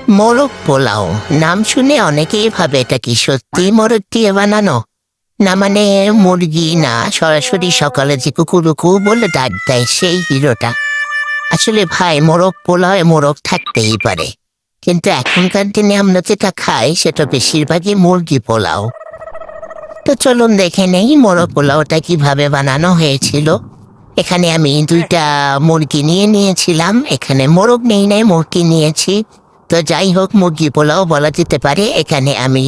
মোরগ পোলাও নাম শুনে অনেকেই ভাবে এটা কি সত্যি মোরগ দিয়ে বানানো, না মানে মুরগি না, সরাসরি সকালে যে কুকুরুকু বলে ডাক দেয় সেই হিরোটা। আসলে ভাই, মোরগ পোলাও মোরগ থাকতেই পারে, কিন্তু এখনকার দিনে আমরা যেটা খাই সেটা বেশিরভাগই মুরগি পোলাও। তো চলুন দেখে নেই মোরগ পোলাওটা কিভাবে বানানো হয়েছিল। এখানে আমি দুইটা মুরগি নিয়েছিলাম, এখানে মোরগ নাই, মুরগি নিয়েছি। তো যাই হোক, মুরগি পোলাও বলা যেতে পারে। এখানে আমি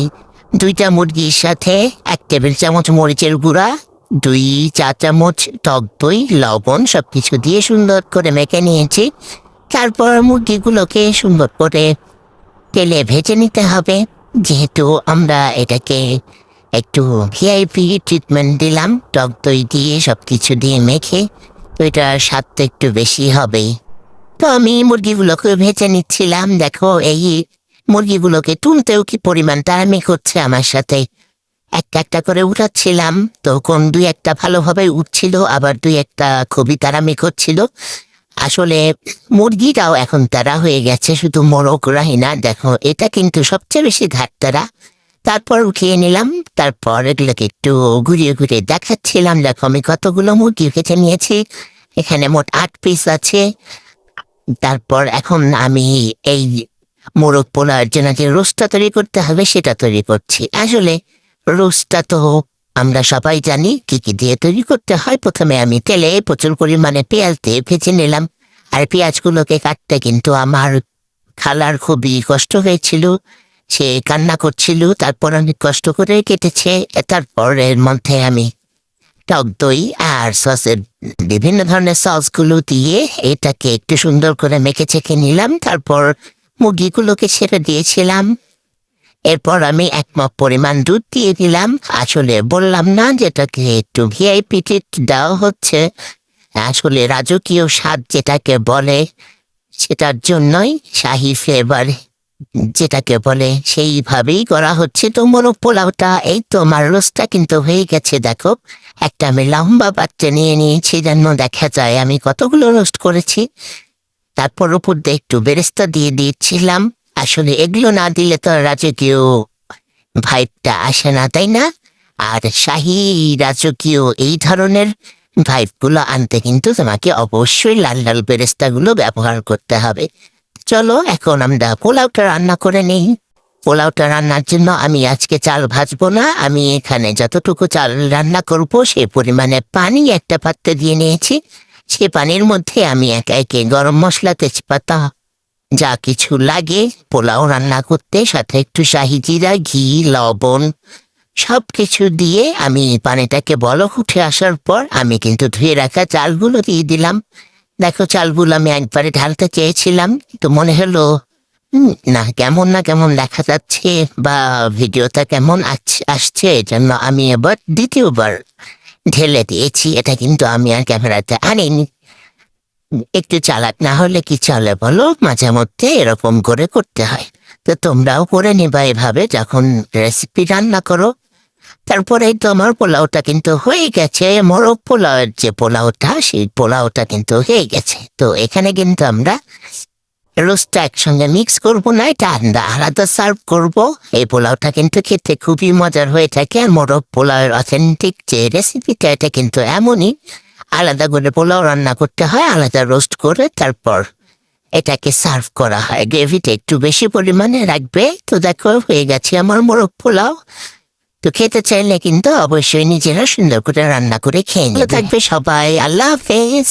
দুইটা মুরগির সাথে 1 টেবিল চামচ মরিচের গুঁড়া, 2 চা চামচ টক দই, লবণ সবকিছু দিয়ে সুন্দর করে মেখে নিয়েছি। তারপর মুরগিগুলোকে সুন্দর করে তেলে ভেজে নিতে হবে, যেহেতু আমরা এটাকে একটু ভিআইপি ট্রিটমেন্ট দিলাম টক দই দিয়ে সবকিছু দিয়ে মেখে। তো এটার স্বাদটা একটু বেশি হবে। তো আমি মুরগিগুলোকে ভেজে নিচ্ছিলাম। দেখো, এই মুরগিগুলোকে তুলতেও কি পরিমাণ টাইমিং হচ্ছে আমার সাথে। একটা একটা করে উঠাচ্ছিলাম, তো কোন 2-1টা ভালোভাবে উঠছিল, আবার 2-1টা খুবই তাড়ামিক হচ্ছিল। আসলে মুরগিটাও এখন তারা হয়ে গেছে, শুধু মোরগরাই না। দেখো, এটা কিন্তু সবচেয়ে বেশি ঘাটতারা। তারপর উঠিয়ে নিলাম, তারপর এগুলোকে একটু ঘুরিয়ে ঘুরিয়ে দেখাচ্ছিলাম। দেখো, আমি কতগুলো মুরগি কেটে নিয়েছি, এখানে মোট 8 পিস আছে। তারপর এখন আমি এই মোরগ পোলার জন্য যে রোস্টটা তৈরি করতে হবে সেটা তৈরি করছি। আসলে রোস্টটা তো আমরা সবাই জানি কি কি দিয়ে তৈরি করতে হয়। প্রথমে আমি তেলে প্রচুর পরিমাণে পেঁয়াজ দিয়ে ভেজে নিলাম, আর পেঁয়াজগুলোকে কাটতে কিন্তু আমার খালার খুবই কষ্ট হয়েছিল, সে কান্না করছিল। তারপর অনেক কষ্ট করে কেটেছে। তারপর এর মধ্যে আমি টক দই আর সসের বিভিন্ন ধরনের সসগুলো দিয়ে এটাকে একটু সুন্দর করে মেখে চেখে নিলাম। তারপর মুরগিগুলোকে ছেড়ে দিয়েছিলাম। এরপর আমি 1 মগ পরিমাণ দুধ দিয়ে দিলাম। আসলে বললাম না যেটাকে একটু ভিআইপি ট্রিট দেওয়া হচ্ছে, আসলে রাজকীয় স্বাদ যেটাকে বলে সেটার জন্যই, শাহী ফ্লেভার যেটাকে বলে, সেইভাবেই করা হচ্ছে। তো মোরগ পোলাওটা, এই তো আমার রোস্টটা কিন্তু হয়ে গেছে। দেখো, একটা আমি লম্বা পাত্রে নিয়ে নিয়েছি যেন দেখা যায় আমি কতগুলো রোস্ট করেছি। তারপর উপর দিয়ে একটু বেরেস্তা দিয়ে দিয়েছিলাম। আসলে এগুলো না দিলে তো রাজকীয় ভাইবটা আসে না, তাই না? আর শাহী রাজকীয় এই ধরনের ভাইবগুলো আনতে কিন্তু তোমাকে অবশ্যই লাল লাল বেরেস্তাগুলো ব্যবহার করতে হবে। চলো এখন আমরা পোলাওটা রান্না করে নেই। পোলাওটা রান্নার জন্য আমি আজকে চাল ভাজবো না, আমি এখানে যতটুকু চাল রান্না করব সেই পরিমাণে পানি একটা পাত্রে দিয়ে নিয়েছি। সে পানির মধ্যে আমি একে একে গরম মশলা, তেজপাতা, যা কিছু লাগে পোলাও রান্না করতে, সাথে একটু শাহি জিরা, ঘি, লবণ সব কিছু দিয়ে আমি পানিটাকে বলক উঠে আসার পর আমি কিন্তু ধুয়ে রাখা চালগুলো দিয়ে দিলাম। দেখো, চালগুলো আমি একবারে ঢালতে চেয়েছিলাম, তো মনে হলো কেমন দেখা যাচ্ছে বা ভিডিওটা কেমন আসছে, এজন্য আমি এবার দ্বিতীয়বার ঢেলে দিয়েছি। এটা কিন্তু আমি আর ক্যামেরাতে আনিনি। একটু চালাক না হলে কি চলে বলো, মাঝে মধ্যে এরকম করে করতে হয়। তো তোমরাও করে নিবা এভাবে যখন রেসিপি রান্না করো। তারপরে তো আমার পোলাওটা কিন্তু হয়ে গেছে। মোরগ পোলাওয়ের যে পোলাওটা, সেই পোলাওটা কিন্তু হয়ে গেছে। তো এখানে কিন্তু আমরা রোস্টটা একসঙ্গে মিক্স করবো না, এটা আমরা আলাদা সার্ভ করব। এই পোলাওটা কিন্তু খেতে খুবই মজার হয়ে থাকে। আর মোরগ পোলাওয়ের অথেন্টিক যে রেসিপিটা, এটা কিন্তু এমনই, আলাদা করে পোলাও রান্না করতে হয়, আলাদা রোস্ট করে তারপর এটাকে সার্ভ করা হয়। গ্রেভিটা একটু বেশি পরিমাণে রাখবে। তো দেখো, হয়ে গেছে আমার মোরগ পোলাও। তো খেতে চাইলে কিন্তু অবশ্যই নিজেরা সুন্দর করে রান্না করে খেয়ে নিতে থাকবে সবাই। আল্লাহ হাফেজ।